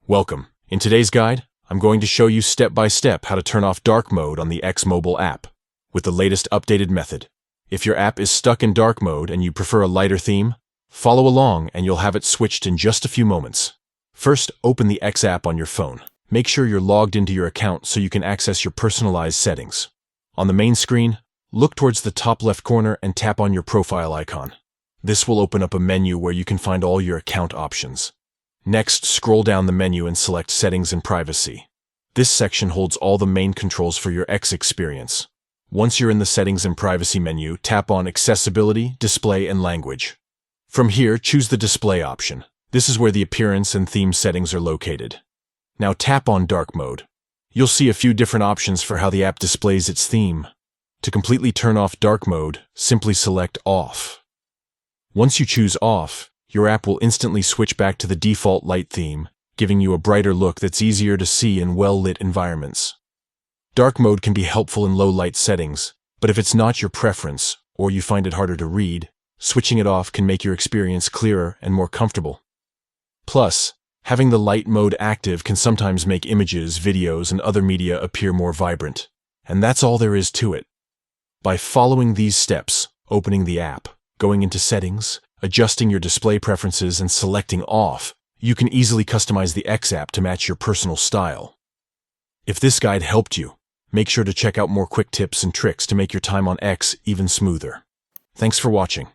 Welcome. In today's guide, I'm going to show you step by step how to turn off dark mode on the X mobile app with the latest updated method. If your app is stuck in dark mode and you prefer a lighter theme, follow along and you'll have it switched in just a few moments. First, open the X app on your phone. Make sure you're logged into your account so you can access your personalized settings. On the main screen, look towards the top left corner and tap on your profile icon. This will open up a menu where you can find all your account options. Next, scroll down the menu and select Settings and Privacy. This section holds all the main controls for your X experience. Once you're in the Settings and Privacy menu, tap on Accessibility, Display, and Language. From here, choose the Display option. This is where the appearance and theme settings are located. Now tap on Dark Mode. You'll see a few different options for how the app displays its theme. To completely turn off dark mode, simply select Off. Once you choose Off, your app will instantly switch back to the default light theme, giving you a brighter look that's easier to see in well-lit environments. Dark mode can be helpful in low-light settings, but if it's not your preference, or you find it harder to read, switching it off can make your experience clearer and more comfortable. Plus, having the light mode active can sometimes make images, videos, and other media appear more vibrant. And that's all there is to it. By following these steps, opening the app, going into Settings, adjusting your display preferences, and selecting Off, you can easily customize the X app to match your personal style. If this guide helped you, make sure to check out more quick tips and tricks to make your time on X even smoother. Thanks for watching.